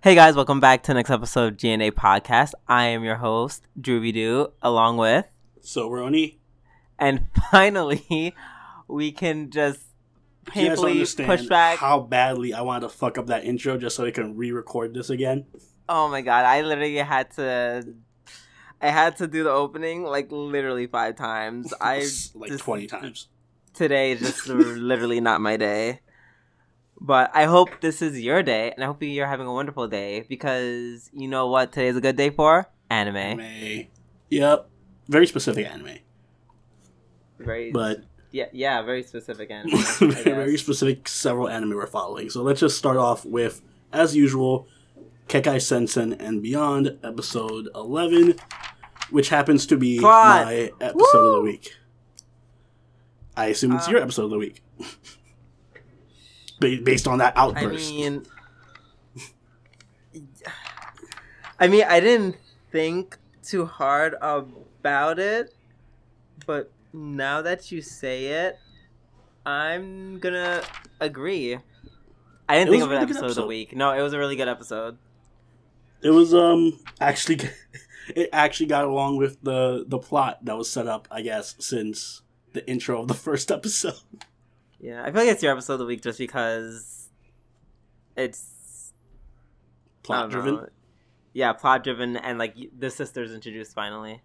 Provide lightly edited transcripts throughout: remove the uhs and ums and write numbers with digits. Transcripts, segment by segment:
Hey guys, welcome back to the next episode of G&A Podcast. I am your host, Drew along with... Roni. And finally, we can just painfully push back... how badly I wanted to fuck up that intro just so I can re-record this again. Oh my god, I literally had to... I had to do the opening, like, literally 5 times. Like 20 times. Today is just literally not my day. But I hope this is your day, and I hope you're having a wonderful day, because you know what today's a good day for? Anime. Yep. Very specific anime. Very specific anime. Very specific several anime we're following. So let's just start off with, as usual, Kekkai Sensen and Beyond, episode 11, which happens to be my episode of the week. I assume it's your episode of the week. Based on that outburst. I mean, I didn't think too hard about it, but now that you say it, I'm gonna agree. I didn't think of an episode of the week. No, it was a really good episode. It was actually it actually got along with the plot that was set up, I guess, since the intro of the first episode. Yeah, I feel like it's your episode of the week just because it's... plot-driven? Yeah, plot-driven, and, like, the sister's introduced finally.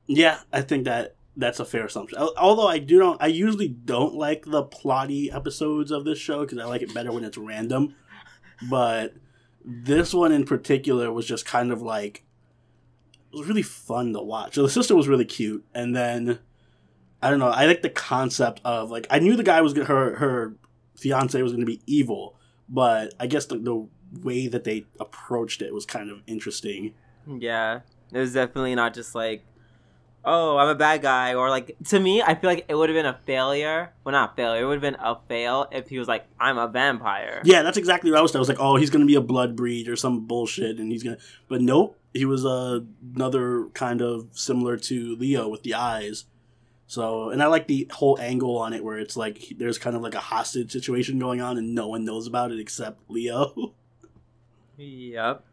Yeah, I think that's a fair assumption. Although I usually don't like the plotty episodes of this show, because I like it better when it's random. But this one in particular was just kind of like... it was really fun to watch. So the sister was really cute, and then... I don't know. I like the concept of, like, I knew the guy was her fiance was going to be evil, but I guess the way that they approached it was kind of interesting. Yeah, it was definitely not just like, oh, I'm a bad guy, or like, to me, I feel like it would have been a failure. Well, not failure. It would have been a fail if he was like, I'm a vampire. Yeah, that's exactly what I was saying. I was like, oh, he's going to be a blood breed or some bullshit, and he's going to... But nope, he was another kind of similar to Leo with the eyes. So, and I like the whole angle on it where it's like there's kind of like a hostage situation going on and no one knows about it except Leo. Yep.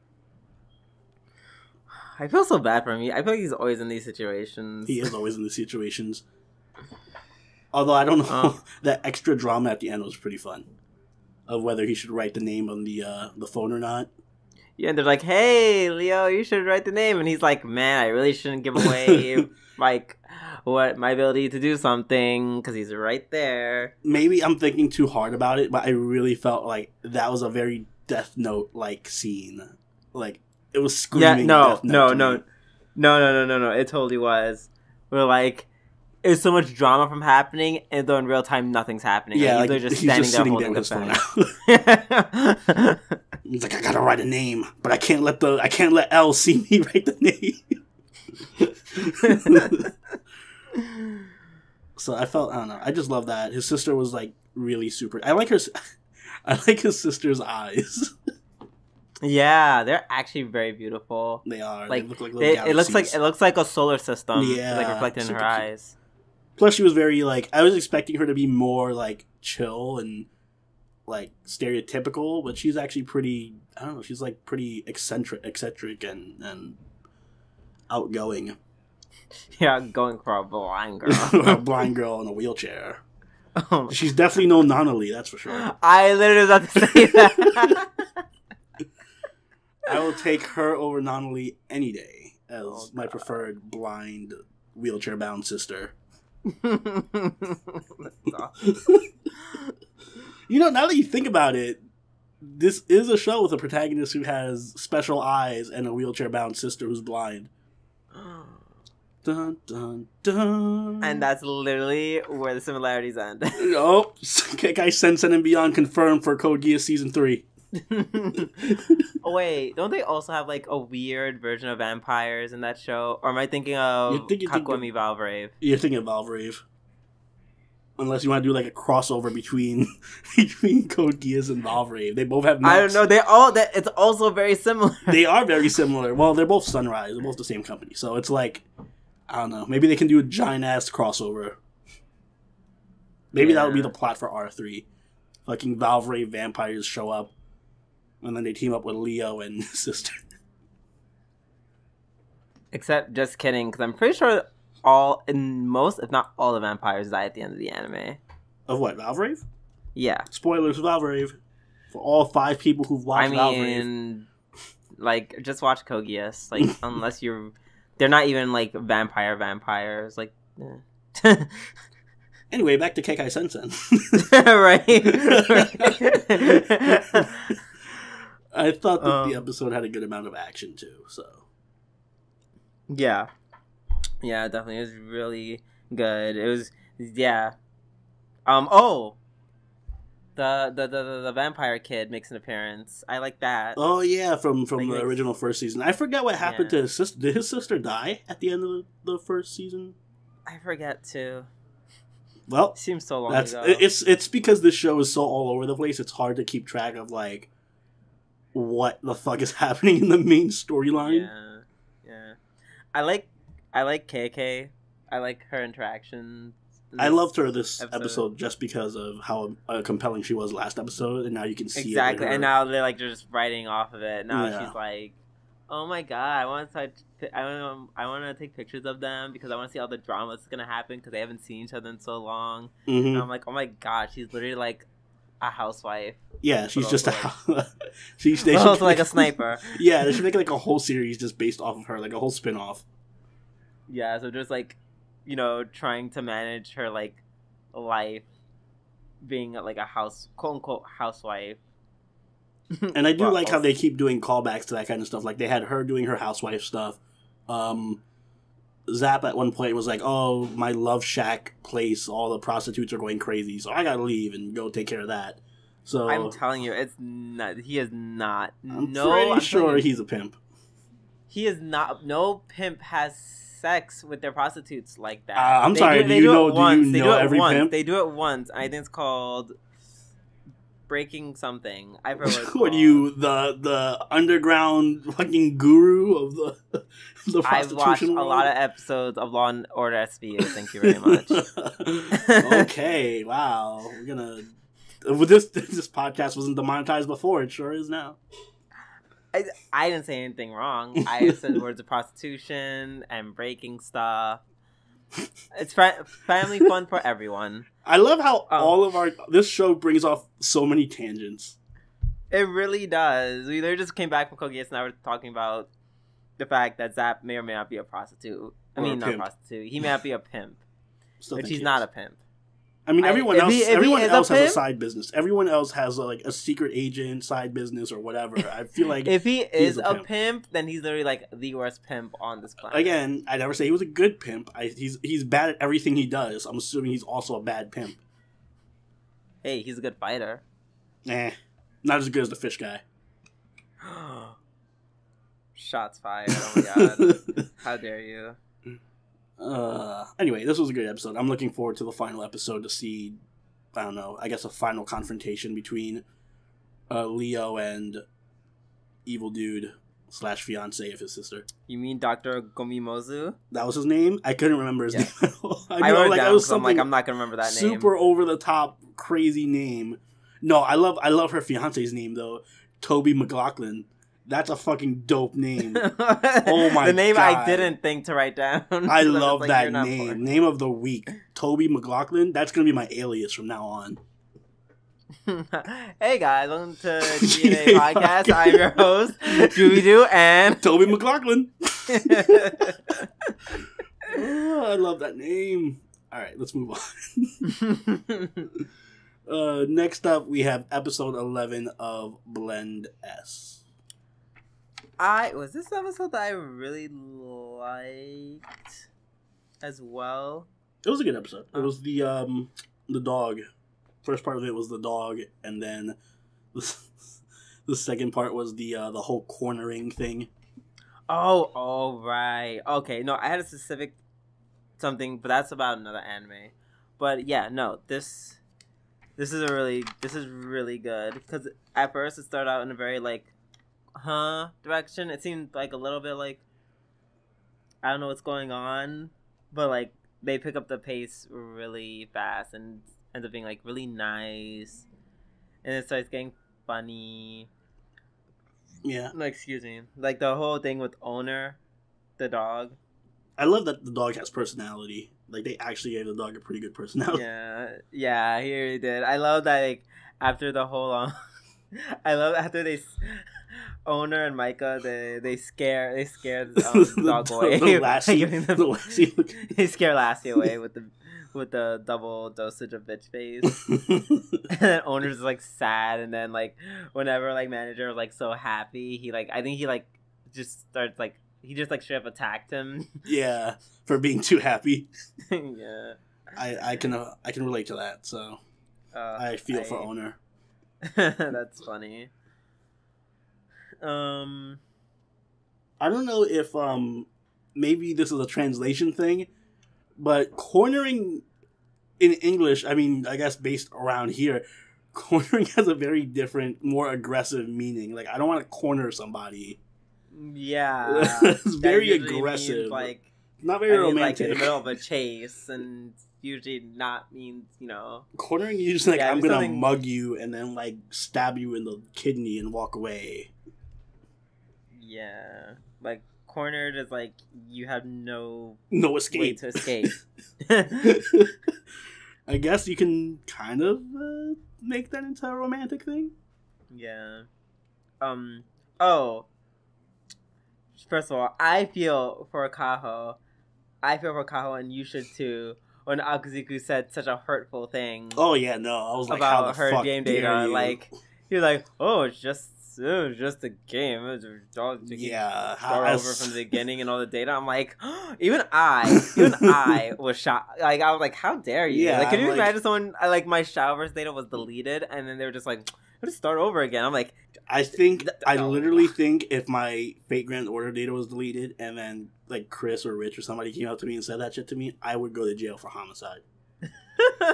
I feel so bad for him. I feel like he's always in these situations. He is always in these situations. Although I don't know, that extra drama at the end was pretty fun. Of whether he should write the name on the phone or not. Yeah, and they're like, hey, Leo, you should write the name. And he's like, man, I really shouldn't give away, like... what my ability to do something, because he's right there. Maybe I'm thinking too hard about it, but I really felt like that was a very Death Note like scene. Like it was screaming. Yeah, no. It totally was. We're like, there's so much drama from happening, and though in real time nothing's happening. Yeah, like, like, they're just standing there holding the pen. He's like, I gotta write a name, but I can't let L see me write the name. So I don't know. I just love that. His sister was like really super. I like his sister's eyes. Yeah, they're actually very beautiful. They are. Like, they look like little galaxies. It looks like a solar system. Yeah, like reflected in her eyes. Plus, she was very like. I was expecting her to be more like chill and like stereotypical, but she's actually pretty. I don't know. She's like pretty eccentric and outgoing. Yeah, going for a blind girl. A blind girl in a wheelchair. Oh, she's definitely no Nanali, that's for sure. I literally was about to say that. I will take her over Nanali any day as my preferred blind, wheelchair-bound sister. That's awesome. You know, now that you think about it, this is a show with a protagonist who has special eyes and a wheelchair-bound sister who's blind. Dun, dun, dun. And that's literally where the similarities end. Oh, Kekkai Sensen and Beyond confirmed for Code Geass Season 3. Oh, wait, don't they also have like a weird version of vampires in that show? Or am I thinking of Kakuami Valvrave? You're thinking of Valvrave. Unless you want to do like a crossover between Code Geass and Valvrave. They both have nuts. I don't know, it's also very similar. They are very similar. Well, they're both Sunrise. They're both the same company. So it's like, I don't know. Maybe they can do a giant-ass crossover. Maybe that would be the plot for R3. Fucking Valvrave vampires show up. And then they team up with Leo and his sister. Except, just kidding, because I'm pretty sure most, if not all, the vampires die at the end of the anime. Of what, Valvrave? Yeah. Spoilers for Valvrave. For all 5 people who've watched Valvrave. Like, just watch Kogias. Like, unless they're not even, like, vampires. Like, Anyway, back to Kekkai Sensen. Right. I thought that the episode had a good amount of action, too, so. Yeah. Yeah, definitely. It was really good. It was, yeah. The vampire kid makes an appearance. I like that. Oh, yeah, from the original first season. I forget what happened to his sister. Did his sister die at the end of the first season? I forget, too. Well, it seems so long ago. It's because this show is so all over the place, it's hard to keep track of, like, what the fuck is happening in the main storyline. Yeah. I like Kekkai. I like her interactions. I loved her this episode just because of how compelling she was last episode, and now you can see exactly. it. And now they're like just writing off of it. Now she's like, "Oh my god, I want to take pictures of them because I want to see all the drama that's gonna happen because they haven't seen each other in so long." Mm-hmm. And I'm like, "Oh my god, she's literally like a housewife." Yeah, she's just she's also like a sniper. Yeah, they should make like a whole series just based off of her, like a whole spin-off. Yeah, so just like, trying to manage her like life, being like a quote unquote housewife. And I do like how they keep doing callbacks to that kind of stuff. Like they had her doing her housewife stuff. Zap at one point was like, "Oh, my love shack place, all the prostitutes are going crazy, so I gotta leave and go take care of that." So I'm telling you, it's not. He is not. I'm pretty sure he's a pimp. He is not. No pimp has sex with their prostitutes like that. I'm sorry. Do you know every pimp? They do it once. I think it's called breaking something. I forgot what it's What called. are you, the underground fucking guru of the prostitution I've watched world? a lot of episodes of Law and Order SVU. Thank you very much. Okay, wow. We're gonna. This podcast wasn't demonetized before. It sure is now. I didn't say anything wrong. I said words of prostitution and breaking stuff. It's family fun for everyone. I love how all of this show brings off so many tangents. It really does. We literally just came back from Kogias and now we're talking about the fact that Zap may or may not be a prostitute. Not prostitute. He may not be a pimp. But he's not a pimp. I mean, everyone else has a side business. Everyone else has a secret agent side business or whatever. I feel like if he is a pimp, then he's literally like the worst pimp on this planet. Again, I never say he was a good pimp. He's bad at everything he does. I'm assuming he's also a bad pimp. Hey, he's a good fighter. Not as good as the fish guy. Shots fired. Oh my god. How dare you. Anyway, this was a great episode. I'm looking forward to the final episode to see, I don't know, I guess a final confrontation between Leo and evil dude / fiance of his sister. You mean Dr. Gomimozu? That was his name? I couldn't remember his name. I wrote it down because I'm not going to remember that name. Super over the top, crazy name. No, I love her fiance's name though. Toby McLaughlin. That's a fucking dope name. Oh my god. The name I didn't think to write down. I love that name. Name of the week. Toby McLaughlin. That's going to be my alias from now on. Hey guys, welcome to G&A Podcast. I'm your host, Doo and Toby McLaughlin. I love that name. Alright, let's move on. Next up, we have episode 11 of Blend S. Was this episode that I really liked as well? It was a good episode. It was the dog. First part of it was the dog, and then the second part was the whole cornering thing. Oh, right. Okay, no, I had a specific something, but that's about another anime. But yeah, no, this is really good because at first it started out in a very direction. It seemed like a little bit like I don't know what's going on, but like they pick up the pace really fast and ends up being like really nice, and it starts getting funny. Yeah. No, excuse me. Like the whole thing with Owner, the dog. I love that the dog has personality. Like, they actually gave the dog a pretty good personality. Yeah, he really did. I love that, like, after the whole, I love after Owner and Micah, they scare the dog away. The Lassie. They scare Lassie away with the double dosage of bitch face. And then Owner's, like, sad, and then, like, whenever, like, manager was, like, so happy, he, like, I think he, like, just starts, like, he just, like, straight up attacked him. Yeah, for being too happy. Yeah. I can relate to that, so I feel for Owner. That's funny. I don't know if maybe this is a translation thing, but cornering in English, I mean, I guess based around here, cornering has a very different, more aggressive meaning. Like, I don't want to corner somebody. Yeah. It's very aggressive. Means, like, not very romantic. Like, in the middle of a chase, and usually not means, you know. Cornering is usually like, I'm going to mug you and then, like, stab you in the kidney and walk away. Yeah. Like, cornered is like, you have no escape. way to escape. I guess you can kind of make that into a romantic thing. Yeah. Oh. First of all, I feel for Kaho, and you should too, when Akuzuki said such a hurtful thing. Oh yeah, no, I was like, about how the her fuck game dare data. you? Like, he was like, oh, it's just a game. It was Yeah, start over from the beginning and all the data. I'm like, even I was shocked. Like, I was like, how dare you? Yeah, like, can you like, imagine someone like my Shadowverse data was deleted and then they were just like, let's start over again. I'm like, I literally think if my Fate Grand Order data was deleted and then like Chris or Rich or somebody came up to me and said that shit to me, I would go to jail for homicide.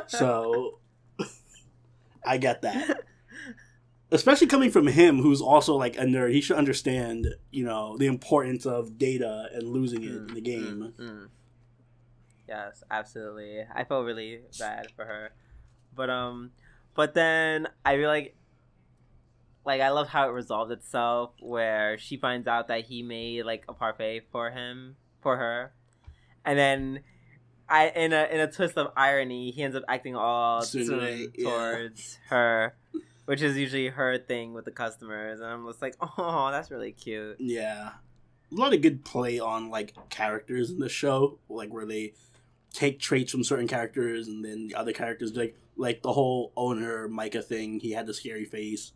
So I get that. Especially coming from him, who's also like a nerd, he should understand, you know, the importance of data and losing it in the game. Yes, absolutely. I felt really bad for her, but then I really like I love how it resolved itself, where she finds out that he made like a parfait for her, and then in a twist of irony, he ends up acting all towards her. Which is usually her thing with the customers. And I'm just like, oh, that's really cute. Yeah. A lot of good play on, like, characters in the show. Like, where they take traits from certain characters and then the other characters, like the whole Owner Micah thing. He had the scary face.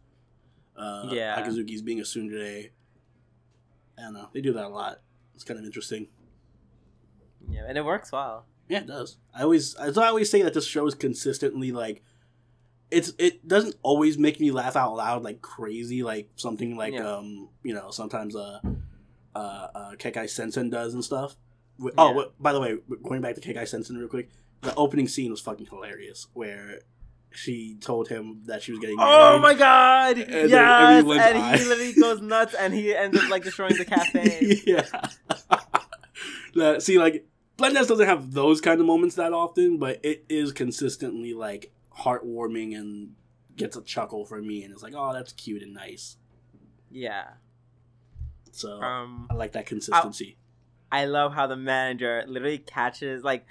Akazuki's being a tsundere. I don't know. They do that a lot. It's kind of interesting. Yeah, and it works well. Yeah, it does. I always say that this show is consistently, like, it doesn't always make me laugh out loud like crazy, like something like you know, sometimes Kekkai Sensen does and stuff. By the way, going back to Kekkai Sensen real quick, the opening scene was fucking hilarious, where she told him that she was getting married. Oh my god! And yes, and he literally goes nuts, and he ends up like destroying the cafe. Yeah. See, like, Blendness doesn't have those kind of moments that often, but it is consistently like heartwarming and gets a chuckle from me, and it's like, oh, that's cute and nice. Yeah. So I like that consistency. I love how the manager literally catches, like,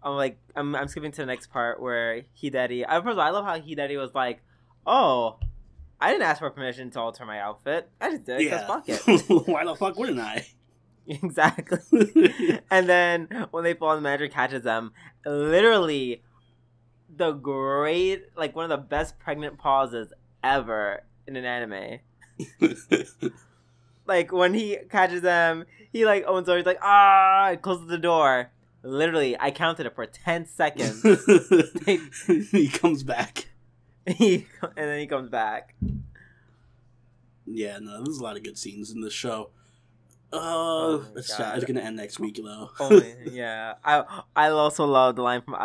I'm skipping to the next part where Hidari. First of all, I love how Hidari was like, oh, I didn't ask for permission to alter my outfit. I just did it because fuck it. Why the fuck wouldn't I? Exactly. And then when they fall, the manager catches them. Literally, one of the best pregnant pauses ever in an anime. Like, when he catches them, he like opens the door, he's like, closes the door. Literally, I counted it for 10 seconds. He comes back. And then he comes back. Yeah, no, there's a lot of good scenes in this show. It's gonna end next week, though. Yeah. I also love the line from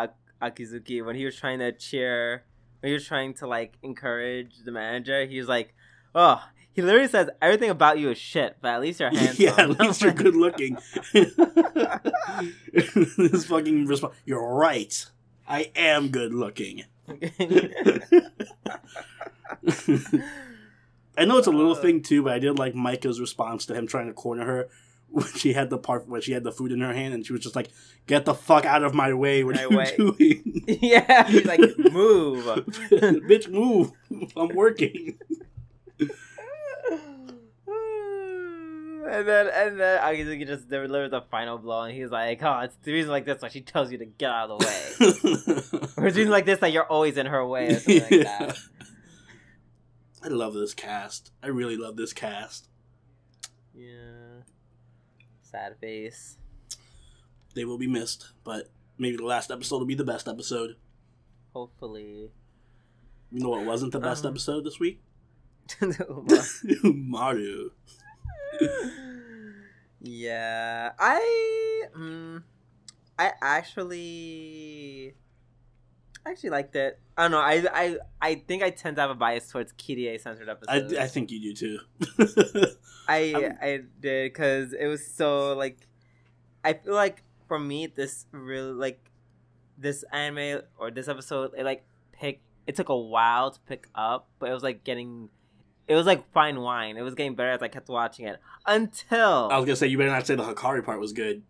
Akizuki when he was trying to like encourage the manager. He was like, oh, he literally says everything about you is shit, but at least you're handsome. Yeah, at least you're good looking. This fucking response. You're right. I am good looking. I know it's a little thing too, but I did like Micah's response to him trying to corner her when she had the food in her hand, and she was just like, "Get the fuck out of my way! What are you doing?" Yeah, he's like, "Move, bitch, move! I'm working." And then I guess he just delivers the final blow, and he's like, "Oh, it's the reason like this why she tells you to get out of the way, or it's reason like this that you're always in her way, or something like that." I love this cast. I really love this cast. Yeah, sad face. They will be missed, but maybe the last episode will be the best episode. Hopefully. You know what wasn't the best episode this week? Umaru. Yeah, I actually liked it. I don't know. I think I tend to have a bias towards Kirie censored episodes. I think you do too. I did because it was so like. I feel like for me this really like this anime or this episode it took a while to pick up, but it was like getting. It was like fine wine. It was getting better as I kept watching it. Until... I was going to say, you better not say the Hikari part was good.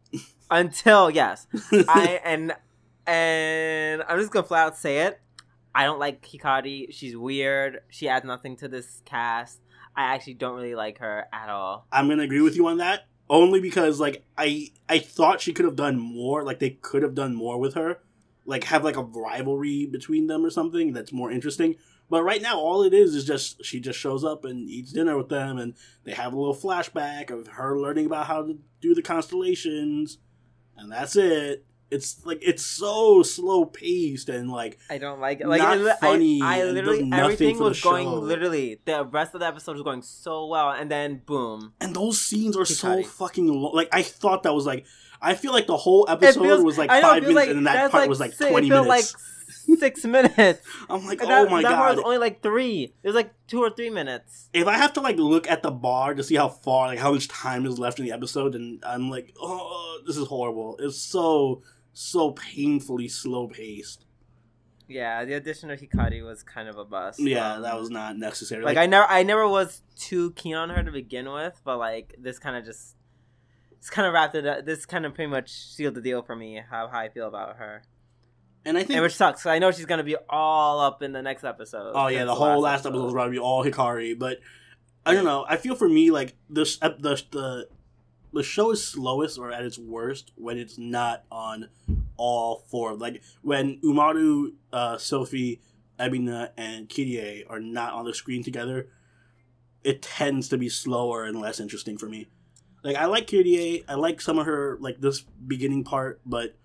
Until, yes. And I'm just going to flat out say it. I don't like Hikari. She's weird. She adds nothing to this cast. I actually don't really like her at all. I'm going to agree with you on that. Only because, like, I thought she could have done more. Like, they could have done more with her. Like, have, like, a rivalry between them or something that's more interesting. But right now, all it is just she just shows up and eats dinner with them, and they have a little flashback of her learning about how to do the constellations, and that's it. It's like it's so slow paced and like I don't like it. Like not funny. I literally everything was going show. Literally the rest of the episode was going so well, and then boom. And those scenes are so fucking long. Like I thought that was like I feel like the whole episode was like 5 minutes, and then that part was like 20 minutes. Like 6 minutes. I'm like, oh my god. That part was only like 3. It was like 2 or 3 minutes. If I have to like look at the bar to see how far, like how much time is left in the episode, and I'm like, oh, this is horrible. It's so painfully slow paced. Yeah, the addition of Hikari was kind of a bust. Yeah, that was not necessary. Like I never was too keen on her to begin with, but like this kind of wrapped it up. This kind of pretty much sealed the deal for me. How I feel about her. And I think, which sucks. I know she's gonna be all up in the next episode. Oh yeah, the whole last episode is gonna be all Hikari. But I don't know. I feel for me like the show is slowest or at its worst when it's not on all 4. Like when Umaru, Sophie, Ebina, and Kirie are not on the screen together, it tends to be slower and less interesting for me. Like I like Kirie. I like some of her like this beginning part, but.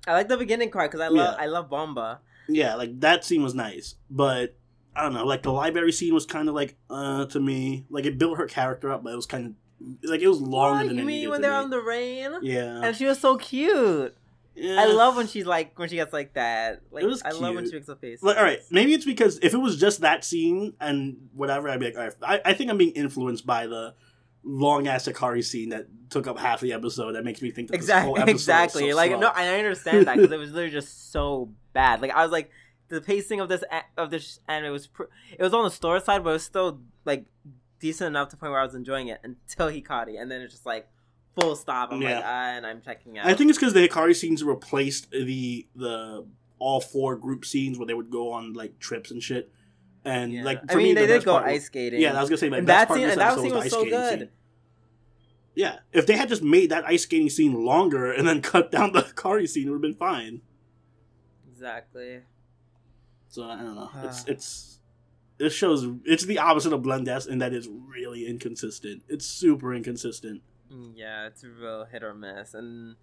I like the beginning part because I love Bomba. Yeah, like that scene was nice, but I don't know. Like the library scene was kind of like to me, like it built her character up, but it was kind of like it was longer than it needed to be. You mean when they're on the rain? Yeah, and she was so cute. Yeah. I love when she gets like that. Like it was cute. I love when she makes a face. Like, all right, maybe it's because if it was just that scene and whatever, I'd be like, all right. I think I'm being influenced by the long ass Hikari scene that took up half the episode. That makes me think that this whole episode exactly. So like slow. No, I understand that because it was literally just so bad. Like I was like, the pacing of this anime was it was on the slower side, but it was still like decent enough to the point where I was enjoying it until Hikari, and then it's just like full stop. I'm like, and I'm checking out. I think it's because the Hikari scenes replaced the all 4 group scenes where they would go on like trips and shit. And like for me, they did go ice skating. Yeah, I was gonna say that scene was so good. Scene. Yeah, if they had just made that ice skating scene longer and then cut down the Hikari scene, it would have been fine. Exactly. So I don't know. This show's it's the opposite of Blendess in that it's really inconsistent. It's super inconsistent. Yeah, it's a real hit or miss, and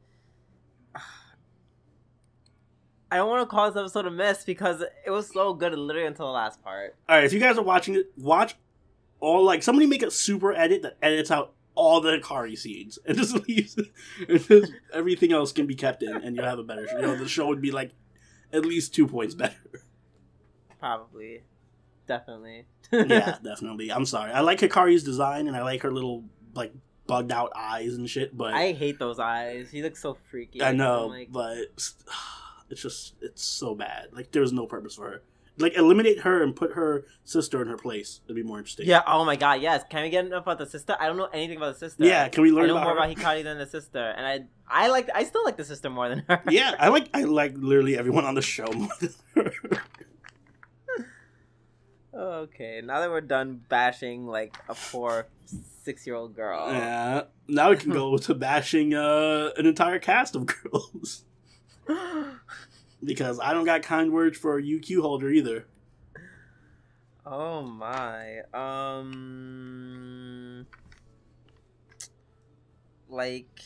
I don't want to call this episode a miss because it was so good literally until the last part. All right, if you guys are watching it, watch all like somebody make a super edit that edits out all the Hikari scenes and just leaves everything else can be kept in, and you'll have a better show. You know, the show would be like at least 2 points better. Probably, definitely. Yeah, definitely. I'm sorry. I like Hikari's design and I like her little like bugged out eyes and shit, but I hate those eyes. He looks so freaky. I know, but it's so bad. Like there's no purpose for her. Like, eliminate her and put her sister in her place. It'd be more interesting. Yeah, oh my god, yes. Can we get enough about the sister? I don't know anything about the sister. Yeah, can we learn more her? about Hikari than the sister. And I still like the sister more than her. Yeah, I like literally everyone on the show more than her. Okay, now that we're done bashing, like, a poor 6-year-old girl. Yeah, now we can go to bashing an entire cast of girls. Because I don't got kind words for UQ Holder either. Oh my. Like,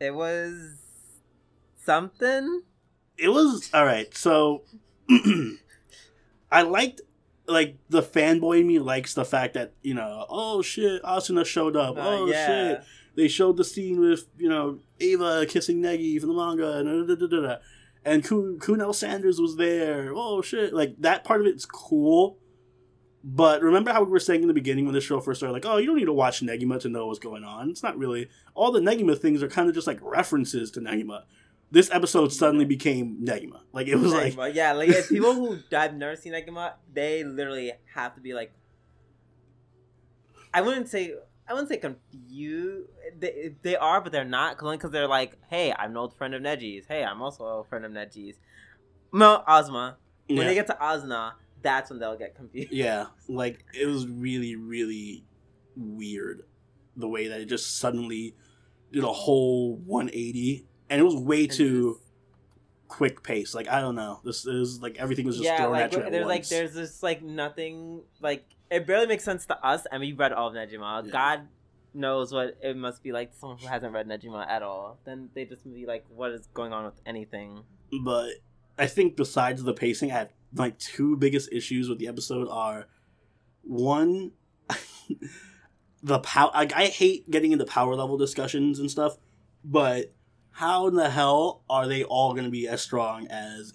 it was something. It was alright. So I liked, like, the fanboy in me likes the fact that, you know, oh shit, Asuna showed up. Shit, they showed the scene with, you know, Ava kissing Negi from the manga, and Kuno Sanders was there. Oh shit, like, that part of it's cool. But remember how we were saying in the beginning when the show first started, like, oh, you don't need to watch Negima to know what's going on. It's not really. All the Negima things are kind of just like references to Negima. This episode suddenly became Negima. Like, it was Negima, like... Yeah, like, people who have never seen Negima, they literally have to be, like... I wouldn't say confused. They are, but they're not. Because they're like, hey, I'm an old friend of Neji's. Hey, I'm also an old friend of Neji's. No, Ozma. When they get to Asuna, that's when they'll get confused. Yeah, like, it was really, really weird. The way that it just suddenly did a whole 180... And it was way too quick pace. Like, I don't know. This is like everything was just thrown at you at once. There's this like nothing, like, it barely makes sense to us. I mean, we've read all of Negima. Yeah. God knows what it must be like to someone who hasn't read Negima at all. Then they just be like, what is going on with anything? But I think besides the pacing, I have my two biggest issues with the episode are, one, the power. Like, I hate getting into power level discussions and stuff, but how in the hell are they all going to be as strong as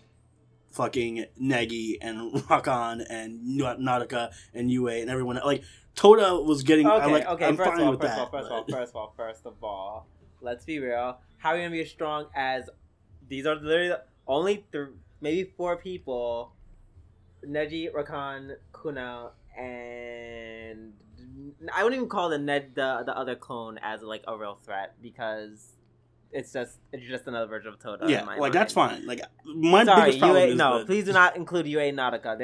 fucking Negi and Rakan and Nautica and Yue and everyone? Like, Toda was getting... I'm fine with that. First of all, let's be real. How are you going to be as strong as... These are literally the only maybe 4 people. Neji, Rakan, Kuna, and... I wouldn't even call the other clone as, like, a real threat, because... It's just another version of Toda. Yeah, like, that's fine. Like, my biggest problem is no, please do not include Yue and Nautica.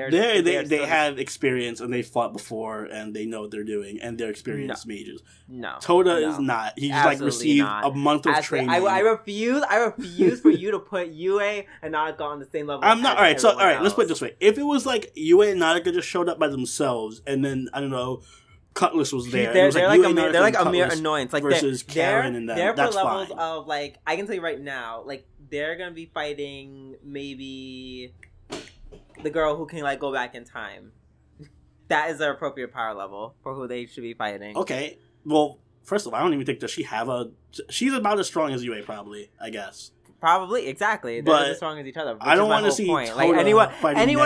They have experience and they fought before and they know what they're doing and they're experienced mages. No, Toda is not. He's like received a month of training. I refuse for you to put Yue and Nautica on the same level. I'm not. All right. Let's put it this way: if it was like Yue and Nautica just showed up by themselves and then I don't know. Cutlass was there. They're like a mere annoyance. Like, versus Karen and them. They're that's for levels fine. of, like, I can tell you right now, like, they're gonna be fighting maybe the girl who can, like, go back in time. That is their appropriate power level for who they should be fighting. Okay. Well, first of all, I don't even think does she have a... She's about as strong as Yue, probably, I guess. Probably, exactly. They're as strong as each other. I don't want to see Toda like, anyone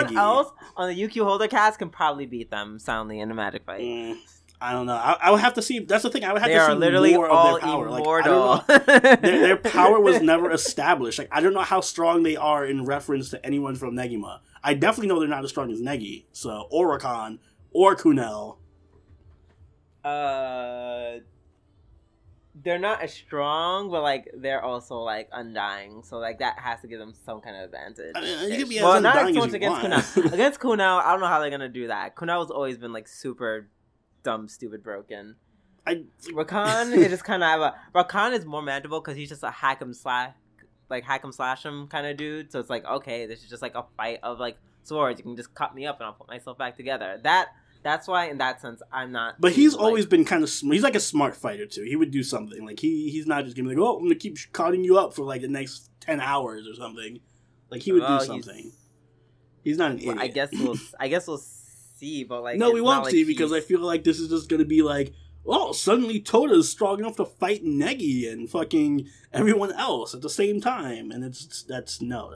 Negi. else on the UQ Holder cast can probably beat them soundly in a magic fight. I don't know. I would have to see. That's the thing. I would have to see literally more all of their power. Immortal. Like, I don't know. Their power was never established. Like, I don't know how strong they are in reference to anyone from Negima. I definitely know they're not as strong as Negi. So, or Rakan, or Kunel. They're not as strong, but, like, they're also, like, undying. So, like, that has to give them some kind of advantage. I mean, you could be as undying as you want. Kunal. Against Kunal, I don't know how they're gonna do that. Kunal's always been, like, super dumb, stupid, broken. Rakan is just kind of Rakan is more manageable because he's just a hack 'em slash him kind of dude. So it's like, okay, this is just like a fight of, like, swords. You can just cut me up and I'll put myself back together. That's why, in that sense, I'm not. But he's always been kind of. He's like a smart fighter too. He would do something. Like, he's not just gonna be like, oh, I'm gonna keep cutting you up for like the next 10 hours or something. Like, he would do something. He's not an idiot. I guess we'll see, but, like, no, we won't see, because I feel like this is just gonna be like, oh, suddenly Toda's strong enough to fight Negi and fucking everyone else at the same time, and that's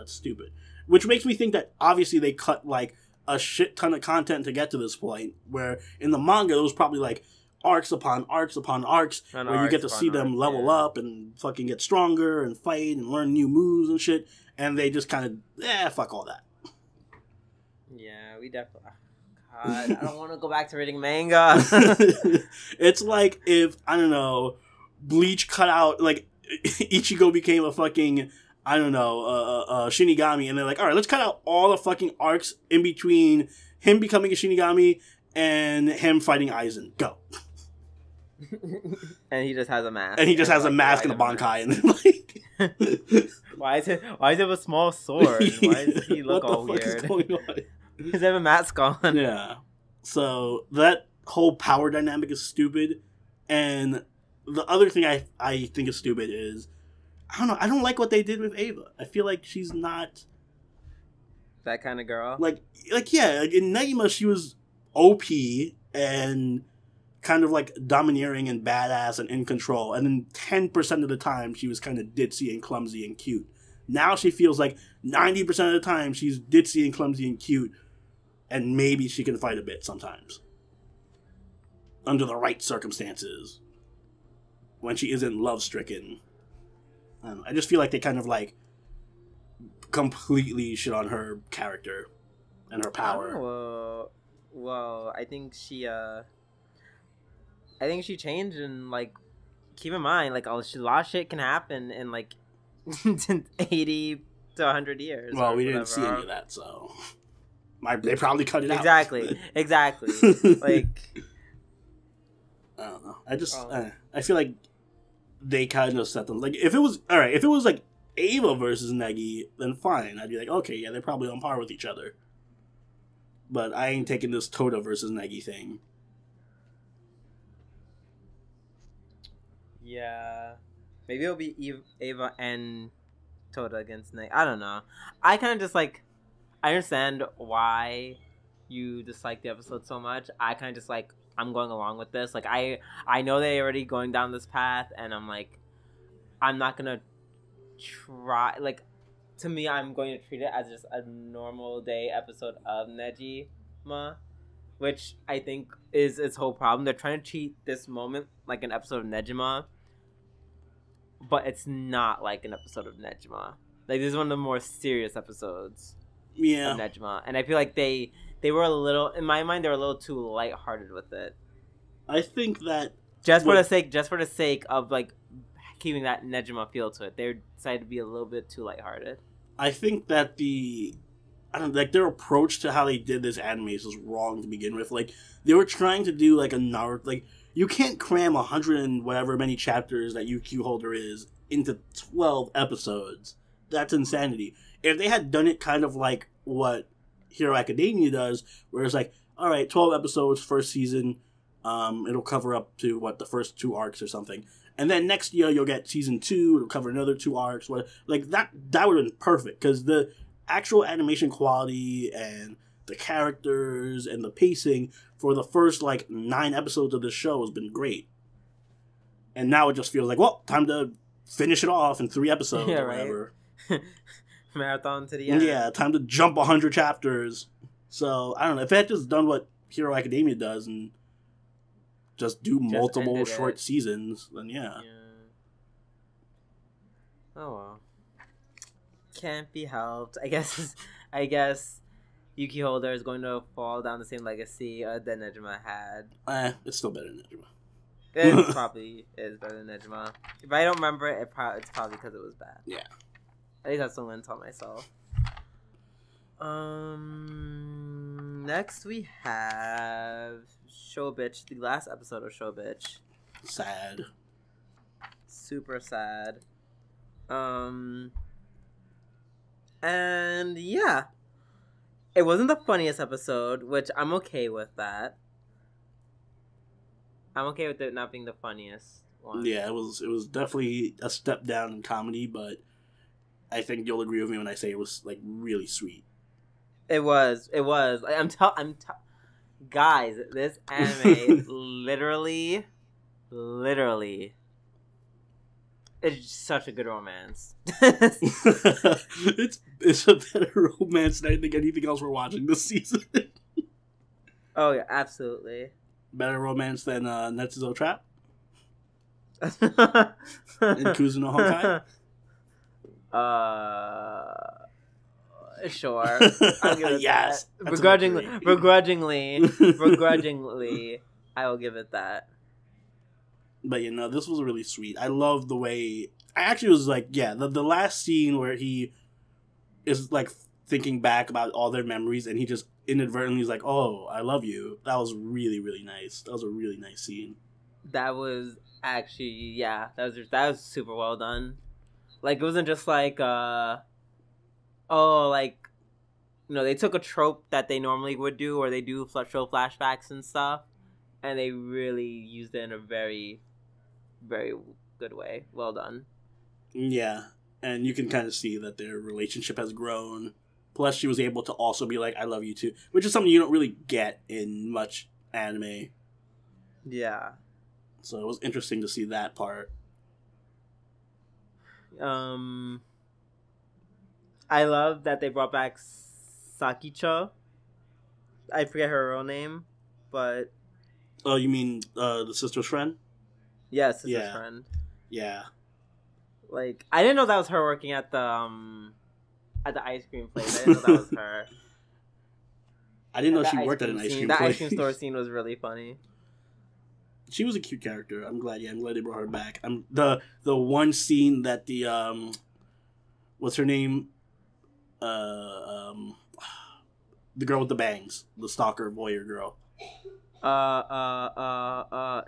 stupid. Which makes me think that obviously they cut like a shit ton of content to get to this point, where in the manga it was probably like arcs upon arcs upon arcs where you get to see them level up and fucking get stronger and fight and learn new moves and shit. And they just kind of, fuck all that. Yeah, we definitely... God, I don't want to go back to reading manga. It's like if, I don't know, Bleach cut out, like, Ichigo became a fucking, I don't know, Shinigami, and they're like, alright, let's cut out all the fucking arcs in between him becoming a Shinigami and him fighting Aizen. Go. And he just has a mask. And he just has a mask and a bankai, and like... Why is it a small sword? Why does he look all weird? What the fuck is going on? Because they have a mask on. Yeah. So that whole power dynamic is stupid. And the other thing I think is stupid is, I don't know, I don't like what they did with Ava. I feel like she's not... that kind of girl? Like yeah, like in Negima she was OP and kind of like domineering and badass and in control. And then 10% of the time she was kind of ditzy and clumsy and cute. Now she feels like 90% of the time she's ditzy and clumsy and cute. And maybe she can fight a bit sometimes. Under the right circumstances. When she isn't love-stricken. I don't know. I just feel like they kind of like completely shit on her character and her power. Oh, well, I think she changed, and like, keep in mind, like, a lot of shit can happen in like 80 to 100 years. Well, we didn't see any of that, so they probably cut it out. Exactly. Like, I don't know. I feel like they kind of set them, like, if it was like Ava versus Negi, then fine. I'd be like, okay, yeah, they're probably on par with each other. But I ain't taking this Tota versus Negi thing. Yeah. Maybe it'll be Ava and Tota against Negi. I don't know. I kind of just like... I understand why you dislike the episode so much. I kind of just like... I'm going along with this. Like, I know they're already going down this path, and I'm like... I'm not gonna try... Like, to me, I'm going to treat it as just a normal day episode of Negima, which I think is its whole problem. They're trying to treat this moment like an episode of Negima, but it's not like an episode of Negima. Like, this is one of the more serious episodes of Negima, and I feel like they were a little, in my mind, they were a little too lighthearted with it. I think that just for the sake of like keeping that Negima feel to it, they decided to be a little bit too lighthearted. I think that their approach to how they did this anime was wrong to begin with. Like, they were trying to do like a Naruto, like, you can't cram 100 and whatever many chapters that UQ Holder is into 12 episodes. That's insanity. If they had done it kind of like what Hero Academia does, where it's like, alright, 12 episodes, first season, it'll cover up to, the first 2 arcs or something. And then next year you'll get season 2, it'll cover another 2 arcs. Like, that would have been perfect, because the actual animation quality and the characters and the pacing for the first, 9 episodes of this show has been great. And now it just feels like, well, time to finish it off in 3 episodes or whatever. Marathon to the end. Yeah, time to jump 100 chapters. So, I don't know, if they had just done what Hero Academia does and just do multiple short seasons, then yeah. Oh well. Can't be helped. I guess Yuki Holder is going to fall down the same legacy that Negima had. It's still better than Negima. It probably is better than Negima. If I don't remember it, it's probably because it was bad. Yeah. At least that's something to tell myself. Next we have ShoBitch, the last episode of ShoBitch. Sad. Super sad. And yeah. It wasn't the funniest episode, which I'm okay with that. I'm okay with it not being the funniest one. Yeah, it was definitely a step down in comedy, but I think you'll agree with me when I say it was really sweet. It was. Guys, this anime literally, it's such a good romance. It's a better romance than I think anything else we're watching this season. Oh yeah, absolutely. Better romance than Netsuzo Trap uh, and Kuzuno Honkai. Sure. I'll give it Yes, that. Begrudgingly, I will give it that. But you know, this was really sweet. I love the way. I actually was like, yeah, the last scene where he is like thinking back about all their memories, and he just inadvertently is like, "Oh, I love you." That was really, really nice. That was a really nice scene. That was actually, yeah, that was super well done. Like, it wasn't just like, like, you know, they took a trope that they normally would do, or they do show flashbacks and stuff, and they really used it in a very, very good way. Well done. Yeah, and you can kind of see that their relationship has grown. Plus, she was able to also be like, "I love you too," which is something you don't really get in much anime. Yeah. So it was interesting to see that part. I love that they brought back Sakicho. I forget her real name, but Oh, you mean the sister's friend? yeah, sister's friend. Yeah. Like, I didn't know that was her working at the ice cream place. I didn't know that was her. I didn't know she worked at an ice cream place. That ice cream store scene was really funny. She was a cute character. I'm glad they brought her back. The one scene that the what's her name? The girl with the bangs, the stalker voyeur girl.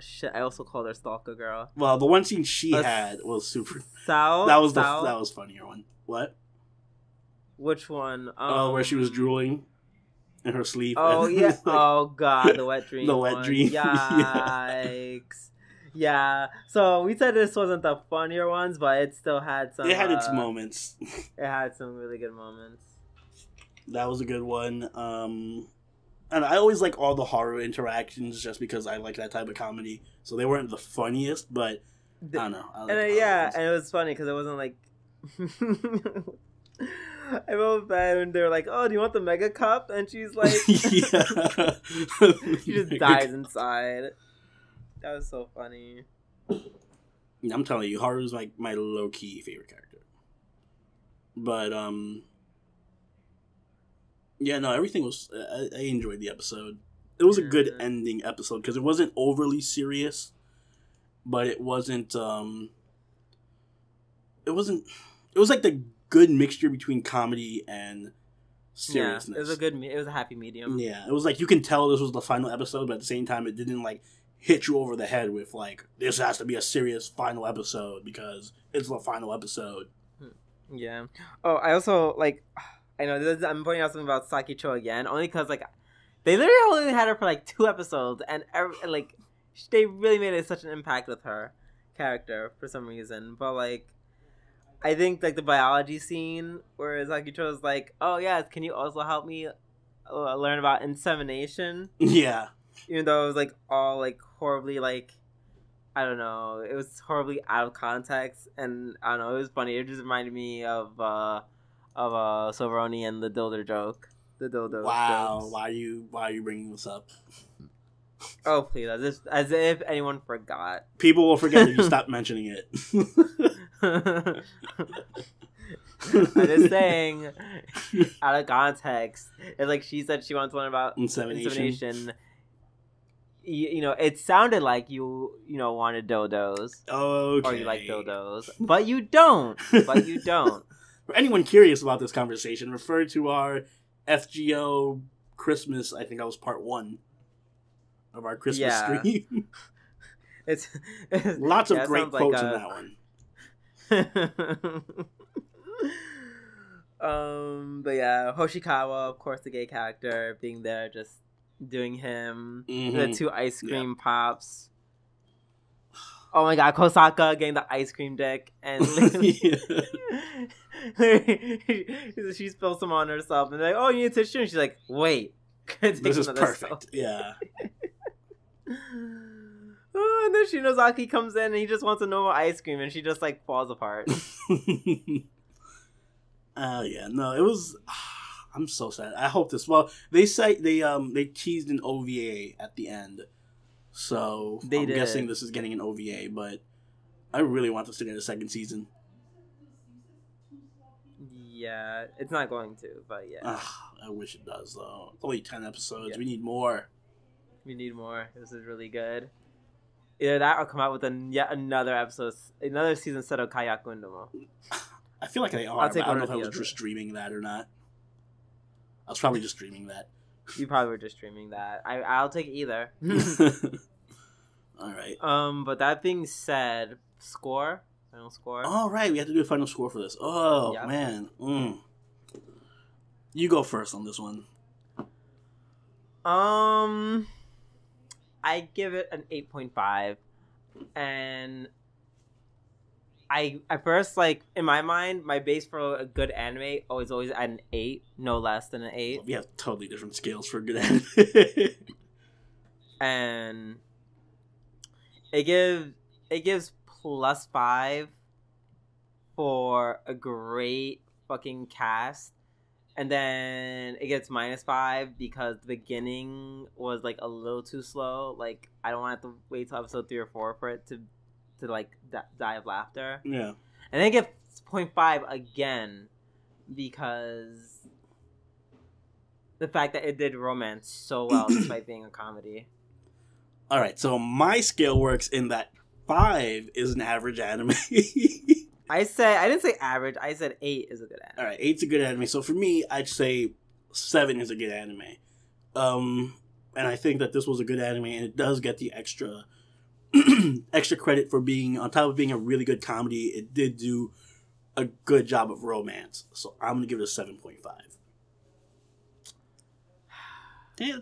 Shit. I also called her stalker girl. Well, the one scene she had was super. Sao. That was funnier one. What? Which one? Where she was drooling in her sleep. Oh yeah. Like, oh god, the wet dream. The wet dream. Yikes. Yeah. So we said this wasn't the funnier ones, but it still had some. It had its moments. It had some really good moments. That was a good one. And I always like all the horror interactions just because I like that type of comedy. So they weren't the funniest, but I don't know. And it was funny because it wasn't like. I felt bad when they were like, "Oh, do you want the mega cup?" And she's like, "Yeah." She just dies inside. That was so funny. I'm telling you, Haru's like my low key favorite character. But yeah, no, everything was. I enjoyed the episode. It was a good ending episode because it wasn't overly serious, but it wasn't. It wasn't. It was like the good mixture between comedy and seriousness. Yeah, it was a happy medium. Yeah, it was like you can tell this was the final episode, but at the same time, it didn't like hit you over the head with like this has to be a serious final episode because it's the final episode. Yeah. Oh, I also like. I know I'm pointing out something about Sakicho again, only because like they literally only had her for like 2 episodes, and like they really made such an impact with her character for some reason. But like, I think like the biology scene where Sakicho is like, "Oh yeah, can you also help me learn about insemination?" Yeah. Even though it was like all like horribly like, I don't know, it was horribly out of context, and I don't know, it was funny. It just reminded me of Silveroni and the dildo joke. The dildo. Wow, jokes. why are you bringing this up? Oh please, as if anyone forgot. People will forget if you stop mentioning it. I'm just saying, out of context, it's like she said she wants to learn about insemination. You know, it sounded like you wanted dildos. Okay. Or you like dildos, but you don't. For anyone curious about this conversation, refer to our FGO Christmas. I think that was part 1 of our Christmas stream. It's lots of great quotes in that one. But yeah, Hoshikawa, of course, the gay character, being there, just doing him. The 2 ice cream pops. Oh my god, Kosaka getting the ice cream dick, and she spills some on herself, and they're like, "Oh, you need tissue," and she's like, "Wait, this is perfect." Yeah. Oh, and then Shinozaki comes in, and he just wants a normal ice cream, and she just like falls apart. Yeah, no, it was. I'm so sad. I hope this. Well, they say they teased an OVA at the end So I'm guessing this is getting an OVA, but I really want this to get a second season. Yeah, it's not going to, but yeah. I wish it does, though. Only 10 episodes. Yeah. We need more. We need more. This is really good. Either that or come out with yet another episode, another season set of Kayaku Indomo. I feel like they are, but I don't know if I was just streaming that or not. I was probably just streaming that. You probably were just streaming that. I'll take either. All right. But that being said, final score. All right, we have to do a final score for this. Oh yep. Man, you go first on this one. I give it an 8.5, and I at first, like, in my mind, my base for a good anime always at an 8, no less than an 8. Well, we have totally different scales for good anime. And it gives +5 for a great fucking cast. And then it gets -5 because the beginning was, like, a little too slow. Like, I don't want to have to wait till episode 3 or 4 for it to like, die of laughter. Yeah. And then it gets 0.5 again because the fact that it did romance so well despite being a comedy. All right, so my scale works in that 5 is an average anime. I didn't say average. I said 8 is a good anime. All right, 8's a good anime. So for me, I'd say 7 is a good anime. And I think that this was a good anime, and it does get the extra credit for being, on top of being a really good comedy, it did do a good job of romance. So I'm gonna give it a 7.5. Yeah,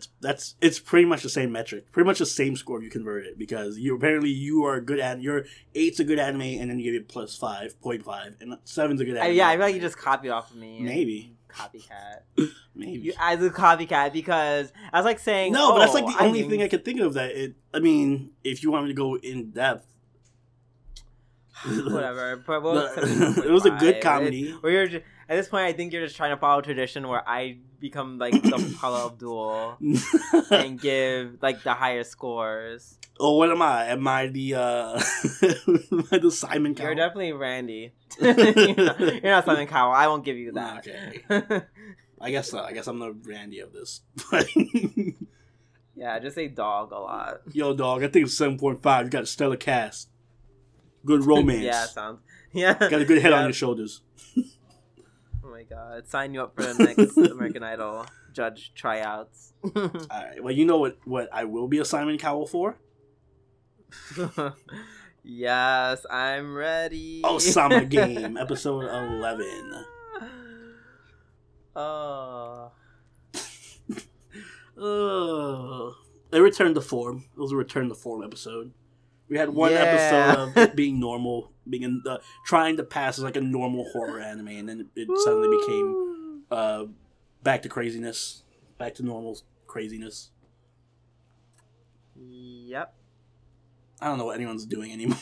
it's pretty much the same metric, pretty much the same score if you convert it, because you are a good at your 8's a good anime, and then you give it +5.5, and 7's a good anime. Yeah, I feel like you just copied off of me. Maybe. Copycat. Maybe. You as a copycat, because I was like saying no, but that's like the only thing I could think of that I mean, if you want me to go in depth. Whatever. But it was a good comedy. At this point, I think you're just trying to follow tradition where I become like the Paula Abdul and give like the higher scores. Oh, what am I? Am I the the Simon Cowell? You're definitely Randy. You're not Simon Cowell. I won't give you that. Okay. I guess so. I guess I'm the Randy of this. Yeah, just say dog a lot. Yo, dog, I think it's 7.5. You got a stellar cast. Good romance. Yeah. Got a good head on your shoulders. Oh my god. Sign you up for the next American Idol judge tryouts. Alright, well, you know what I will be a Simon Cowell for? Yes, I'm ready. Ousama Game, episode 11. They returned to form. It was a return to form episode. We had one episode of it being normal, being trying to pass as like a normal horror anime, and then it suddenly became back to craziness, back to normal craziness. Yep. I don't know what anyone's doing anymore.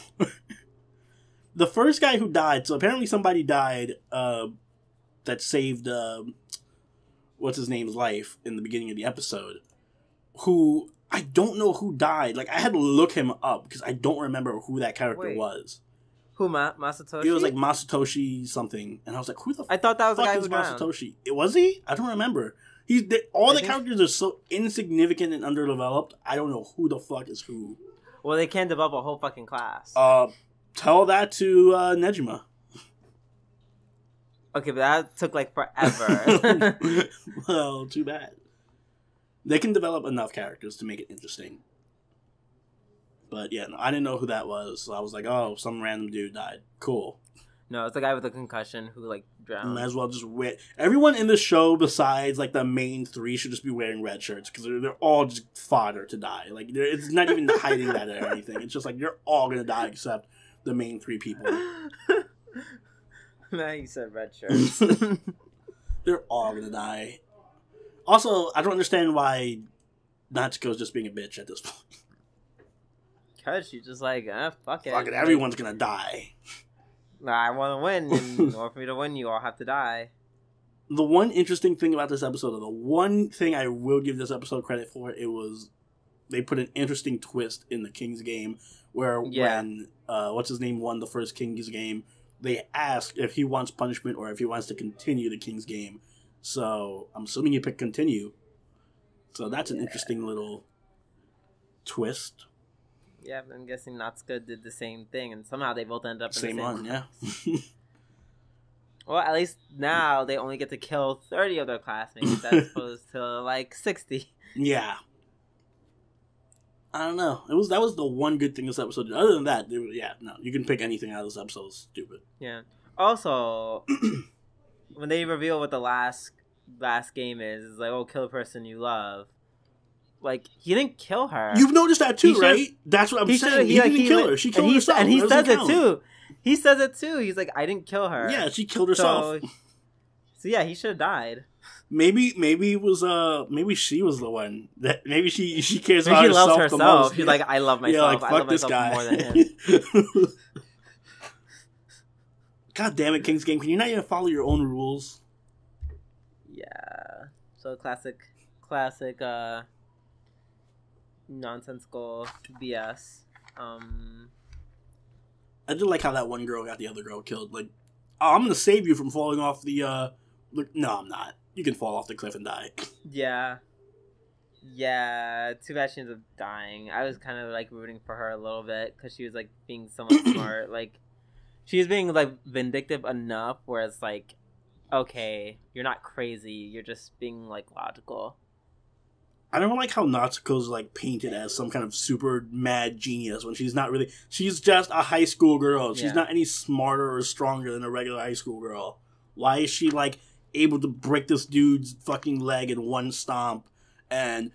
The first guy who died, so apparently somebody died that saved what's his name's life in the beginning of the episode, who I don't know who died. Like, I had to look him up because I don't remember who that character was. Who, Masatoshi? It was like Masatoshi something, and I was like, "Who the? I thought that was the guy who drowned. Masatoshi. It was he? I don't remember. All the characters are so insignificant and underdeveloped. I don't know who the fuck is who. Well, they can't develop a whole fucking class. Tell that to Negima. Okay, but that took like forever. Well, too bad. They can develop enough characters to make it interesting. But yeah, no, I didn't know who that was. So I was like, oh, some random dude died. Cool. No, it's the guy with the concussion who like drowned. Might as well just wear. Everyone in the show besides like the main 3 should just be wearing red shirts because they're all just fodder to die. Like it's not even hiding that or anything. It's just like you're all gonna die except the main 3 people. Now you said red shirts. They're all gonna die. Also, I don't understand why Natsuko's just being a bitch at this point. Because she's just like, fuck it. Fuck it, everyone's gonna die. I want to win, and in order for me to win, you all have to die. The one interesting thing about this episode, or the one thing I will give this episode credit for, it was they put an interesting twist in the King's Game where when what's his name won the first King's Game, they asked if he wants punishment or if he wants to continue the King's Game. So I'm assuming he picked continue. So that's an interesting little twist. Yeah, I'm guessing Natsuko did the same thing, and somehow they both end up in the same one. Yeah. Well, at least now they only get to kill 30 of their classmates as opposed to like 60. Yeah. I don't know. That was the one good thing this episode did. Other than that, you can pick anything out of this episode. It's stupid. Yeah. Also, when they reveal what the last game is, it's like, oh, kill a person you love. Like, he didn't kill her. You've noticed that too, right? That's what I'm saying. He didn't kill her. She killed herself. And he says it too. He says it too. He's like, I didn't kill her. Yeah, she killed herself. So yeah, he should have died. Maybe it was maybe she was the one that maybe she cares maybe about she loves herself. The herself. most. She's like, I love myself. Yeah, like, I fuck love this myself guy more than him. God damn it, King's Game! Can you not even follow your own rules? Yeah. So classic, nonsensical BS. I did like how that one girl got the other girl killed. Like, oh, I'm gonna save you from falling off the. No, I'm not. You can fall off the cliff and die. Yeah. Yeah. Too bad she ends up dying. I was kind of like rooting for her a little bit because she was like being somewhat smart. Like, she was being like vindictive enough where it's like, okay, you're not crazy. You're just being like logical. I don't like how Natsuko's like painted as some kind of super mad genius when she's not really. She's just a high school girl. She's not any smarter or stronger than a regular high school girl. Why is she like able to break this dude's fucking leg in one stomp? And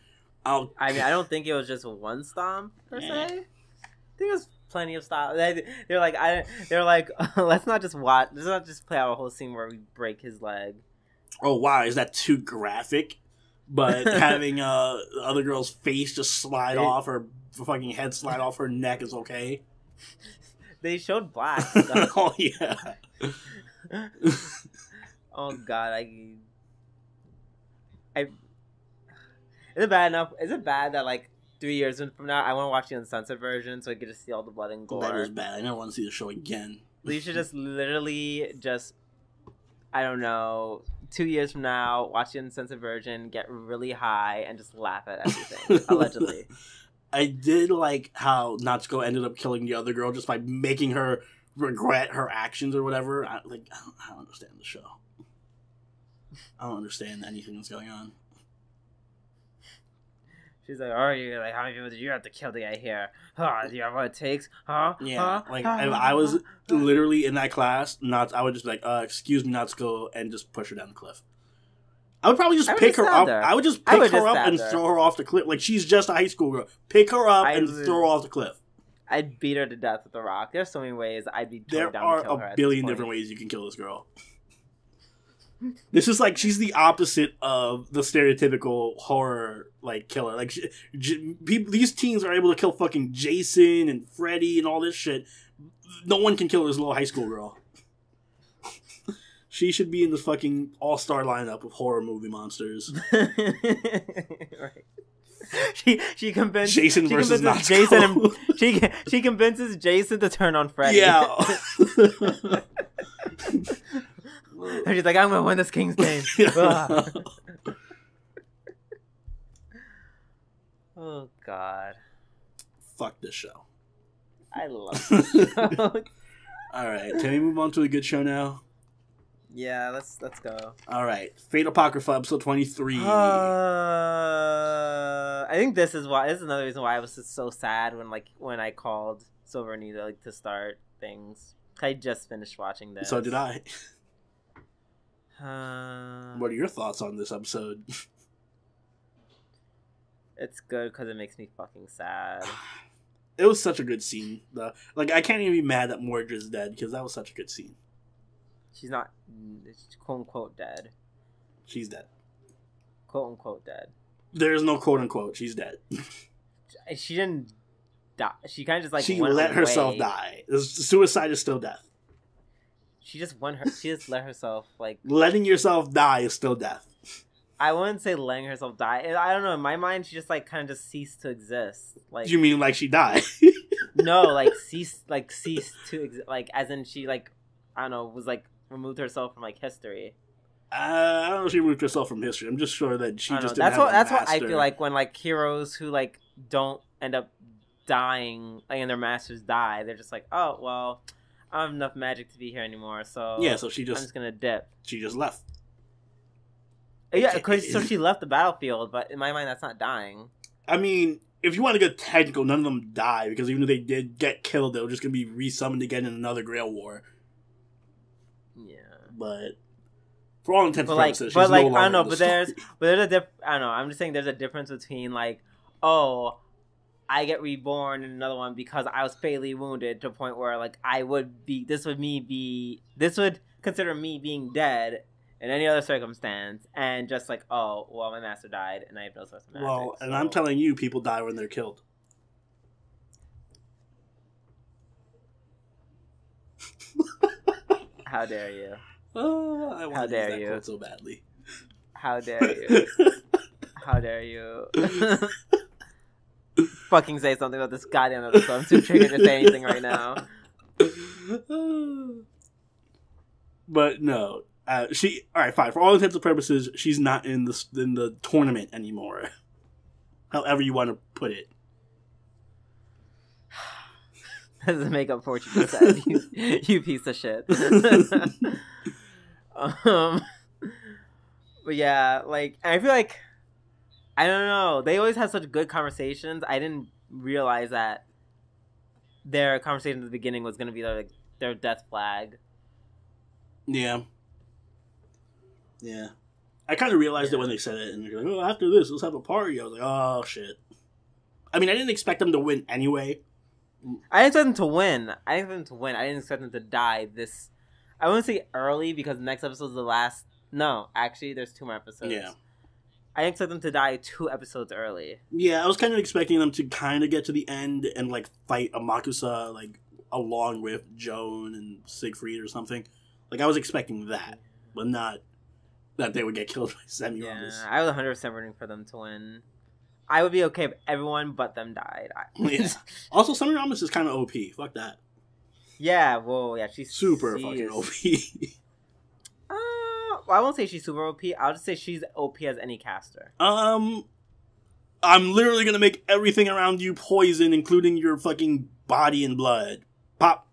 I mean, I don't think it was just one stomp per se. I think it was plenty of stomp. They're like, let's not just play out a whole scene where we break his leg. Oh wow, is that too graphic? But having the other girl's face just slide off, her fucking head slide off her neck is okay. They showed black. Oh yeah. Oh god, is it bad enough? Is it bad that like 3 years from now I want to watch the uncensored version so I get to see all the blood and gore? That is bad. I never want to see the show again. You should just literally I don't know, 2 years from now, watch the uncensored version, get really high, and just laugh at everything. Allegedly. I did like how Natsuko ended up killing the other girl just by making her regret her actions or whatever. I don't understand the show. I don't understand anything that's going on. She's like, "Oh, you like how many people did you have to kill the guy here? Huh? Do you have what it takes? Huh? Yeah, huh? like if I was literally in that class, I would just be like, excuse me, Natsuko, and just push her down the cliff. I would probably just pick her up. I would just pick her up and throw her off the cliff. Like, she's just a high school girl. Pick her up and throw her off the cliff. I'd beat her to death with a rock. There's so many ways I'd be there down to kill her. There are a billion different ways you can kill this girl. This is like, she's the opposite of the stereotypical horror like killer. Like, these teens are able to kill fucking Jason and Freddy and all this shit. No one can kill this little high school girl. She should be in the fucking all-star lineup of horror movie monsters. Right. She convinces Jason versus Jason, and she convinces Jason to turn on Freddy. Yeah. And she's like, I'm gonna win this King's Game. Oh god. Fuck this show. I love this show. Alright, can we move on to a good show now? Yeah, let's go. Alright. Fate Apocrypha episode 23. I think this is another reason why I was just so sad when I called Silver Anita to start things. I just finished watching this. So did I. What are your thoughts on this episode? It's good because it makes me fucking sad. It was such a good scene. Like, I can't even be mad that Mordra's dead because that was such a good scene. She's not, quote unquote, dead. She's dead. Quote unquote dead. There's no quote unquote. She's dead. She didn't die. She kind of just like she went let away. herself die. Suicide is still death. She just let herself like. Letting yourself die is still death. I wouldn't say letting herself die. I don't know. In my mind, she just like kind of just ceased to exist. Like, You mean like she died? no, like ceased to exist. Like, as in she like, I don't know, was like removed herself from like history. I don't know if she removed herself from history. I'm just sure that she just didn't that's have what a that's what I master. feel like when like heroes who like don't end up dying, like, and their masters die. They're just like, oh well, I don't have enough magic to be here anymore. So Yeah, so I'm just gonna dip. she just left. Yeah, so she left the battlefield, but in my mind, that's not dying. I mean, if you want to get technical, none of them die, because even if they did get killed, they were just going to be resummoned again in another Grail War. Yeah. But for all intents and purposes, she's but like, no longer I don't know, in the but there's a I don't know, I'm just saying there's a difference between like, oh, I get reborn in another one because I was fatally wounded to a point where like this would consider me being dead in any other circumstance, and just like, oh, well, my master died, and I have no source of magic. Well, and I'm telling you, people die when they're killed. How dare you? I want How to use dare that you? quote so badly. How dare you? How dare you? Fucking say something about this goddamn episode. I'm too triggered to say anything right now. But no. She alright, fine. For all intents and purposes, she's not in the tournament anymore. However you want to put it. Doesn't make up for what you just said, you piece of shit. But yeah, like, I feel like, I don't know, they always have such good conversations. I didn't realize that their conversation at the beginning was going to be their death flag. Yeah. Yeah. I kind of realized it when they said it, and they're like, oh, after this, let's have a party. I was like, oh, shit. I mean, I didn't expect them to win anyway. I didn't expect them to win. I didn't expect them to die this... I wouldn't say early, because the next episode is the last... No, actually, there's 2 more episodes. Yeah. I didn't expect them to die 2 episodes early. Yeah, I was kind of expecting them to kind of get to the end and, like, fight Amakusa, like, along with Joan and Siegfried or something. Like, I was expecting that, but not that they would get killed by Semiramis. Yeah, I was 100% rooting for them to win. I would be okay if everyone but them died. Yeah. Also, Semiramis is kind of OP. Fuck that. Yeah, well, yeah, she's super fucking OP. Well, I won't say she's super OP. I'll just say she's OP as any caster. I'm literally gonna make everything around you poison, including your fucking body and blood. Pop.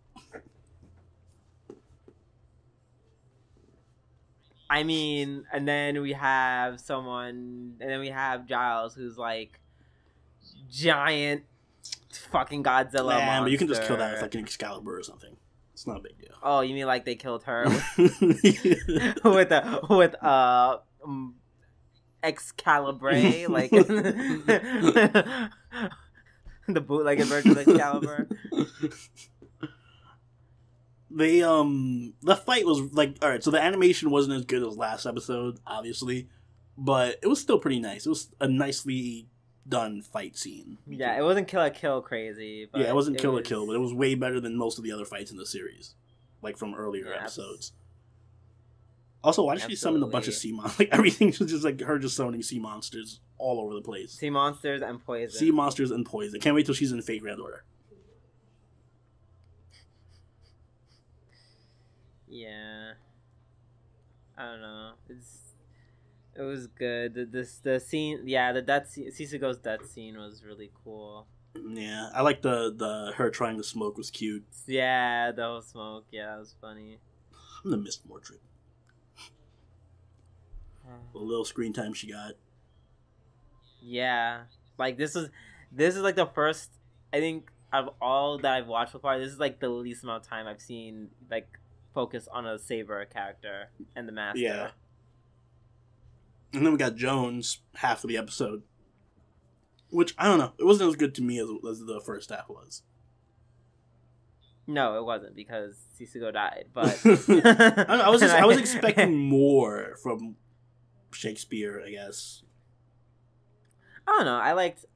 I mean, and then we have Giles, who's like giant fucking Godzilla monster. But you can just kill that with like an Excalibur or something. It's not a big deal. Oh, you mean like they killed her with Excalibur, like the bootlegged version of Excalibur. The fight was like, alright, so the animation wasn't as good as last episode, obviously, but it was still pretty nice. It was a nicely done fight scene. Yeah, it wasn't kill crazy. But yeah, it wasn't kill, but it was way better than most of the other fights in the series, like from earlier episodes. Also, why did she summon a bunch of sea monsters? Like, everything was just like her just summoning sea monsters all over the place. Sea monsters and poison. Sea monsters and poison. Can't wait till she's in Fate Grand Order. Yeah, I don't know. It was good. The scene, yeah, the death scene, Sisugo's death scene was really cool. Yeah, I like the her trying to smoke was cute. Yeah, the whole smoke. Yeah, that was funny. I'm gonna miss Mordred. The little screen time she got. Yeah, like this is like the first, I think, of all that I've watched so far. This is like the least amount of time I've seen like focus on a Saber character and the master. Yeah. And then we got Jones half of the episode, which I don't know. It wasn't as good to me as the first half was. No, it wasn't, because Sisugo died. But I was expecting more from Shakespeare, I guess. I don't know. I liked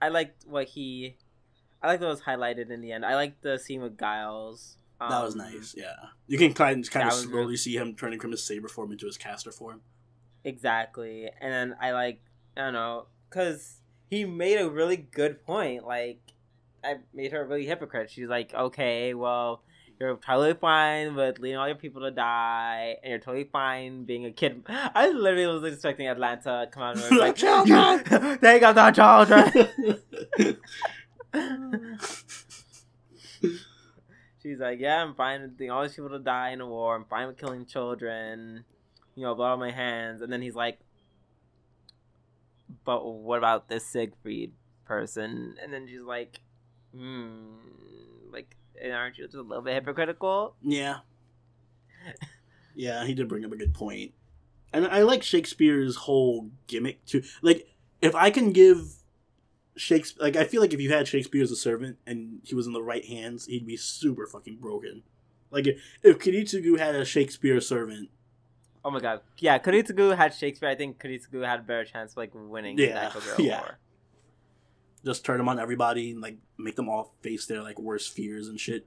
what was highlighted in the end. I liked the scene with Giles. That was nice. Yeah, you can kind of slowly really... see him turning from his saber form into his caster form. Exactly. And then I don't know, because he made a really good point. Like, I made her a really hypocrite. She's like, okay, well, you're totally fine with leading all your people to die, and you're totally fine being a kid. I literally was expecting Atlanta to come out and be like, children! They got the children! She's like, yeah, I'm fine with leading all these people to die in a war. I'm fine with killing children. Blood on my hands. And then he's like, but what about this Siegfried person? And then she's like, like, aren't you just a little bit hypocritical? Yeah. Yeah, he did bring up a good point. And I like Shakespeare's whole gimmick, too. Like, if I can give Shakespeare... Like, I feel like if you had Shakespeare as a servant and he was in the right hands, he'd be super fucking broken. Like, if Kiritsugu had a Shakespeare servant... Oh my god. Yeah, Kiritsugu had Shakespeare. I think Kiritsugu had a better chance of, like, winning the actual Guerrilla War. Just turn them on everybody and, like, make them all face their, like, worst fears and shit.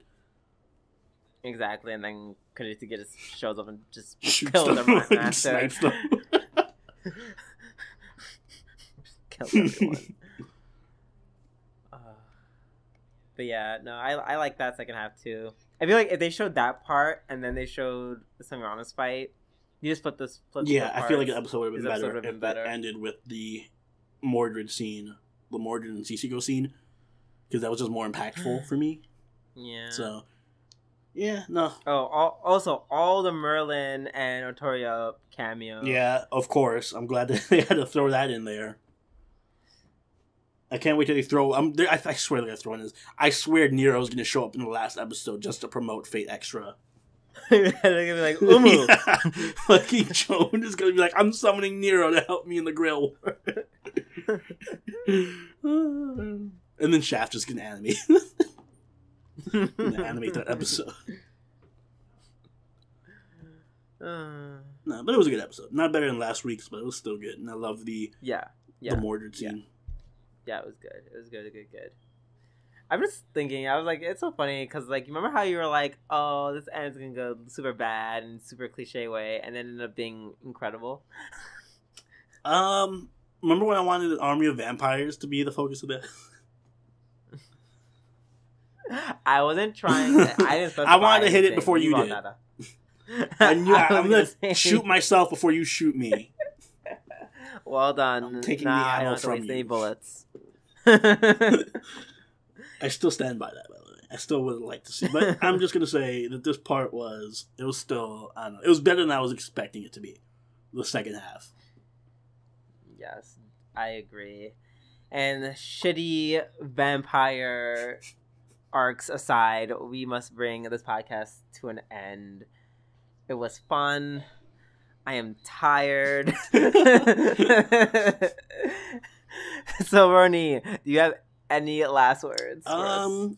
Exactly, and then Kiritsugu just shows up and just kills their master. Snipes them. Kills everyone. But yeah, no, I like that second half, too. I feel like if they showed that part and then they showed the Semiramis fight, you just flip yeah, I feel like an episode would have been better if it ended with the Mordred scene, the Mordred and Cicigo scene, because that was just more impactful for me. Yeah. So, yeah, no. Oh, also, all the Merlin and Otoria cameo. Yeah, of course. I'm glad that they had to throw that in there. I can't wait till they throw... I swear they're going to throw in this. I swear Nero's going to show up in the last episode just to promote Fate Extra. They're gonna be like, Umu. Yeah. Lucky Joan is gonna be like, I'm summoning Nero to help me in the grill. And then Shaft just gonna animate. Animate that episode. No, but it was a good episode. Not better than last week's, but it was still good. And I love the Mordred scene. Yeah, it was good. It was good. I'm just thinking, I was like, it's so funny, because, like, you remember how you were like, oh, this end's gonna go super bad and super cliche way, and then ended up being incredible? Remember when I wanted an army of vampires to be the focus of that? I wasn't trying to, I didn't specify I wanted to hit it anything. before you did. I knew I'm gonna shoot myself before you shoot me. Well done. I'm taking the ammo from you. Any bullets. I still stand by that, by the way. I still would like to see. But I'm just going to say that this part was still, I don't know, it was better than I was expecting it to be. The second half. Yes, I agree. And shitty vampire arcs aside, we must bring this podcast to an end. It was fun. I am tired. So, Ronnie, do you have any last words for us?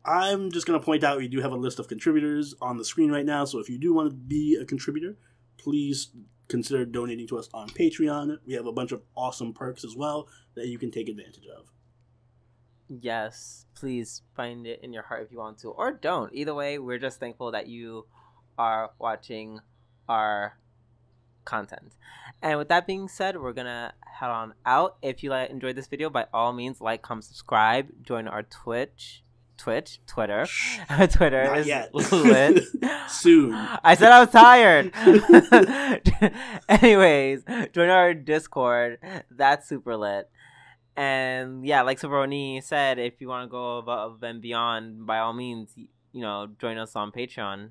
I'm just going to point out we do have a list of contributors on the screen right now, so if you do want to be a contributor, please consider donating to us on Patreon. We have a bunch of awesome perks as well that you can take advantage of. Yes, please find it in your heart if you want to, or don't. Either way, we're just thankful that you are watching our content. And with that being said, we're gonna head on out. If you enjoyed this video, by all means, like, comment, subscribe, join our Twitter. Twitter Not is yet. lit. Soon. I said I was tired. Anyways, join our Discord. That's super lit. And yeah, like Sabroni said, if you want to go above and beyond, by all means, join us on Patreon.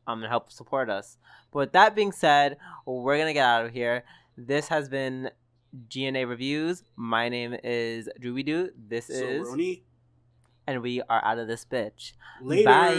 And help support us. But with that being said, we're gonna get out of here. This has been G&A Reviews. My name is Drooby-Doo. This is Sabroni. And we are out of this bitch. Later. Bye.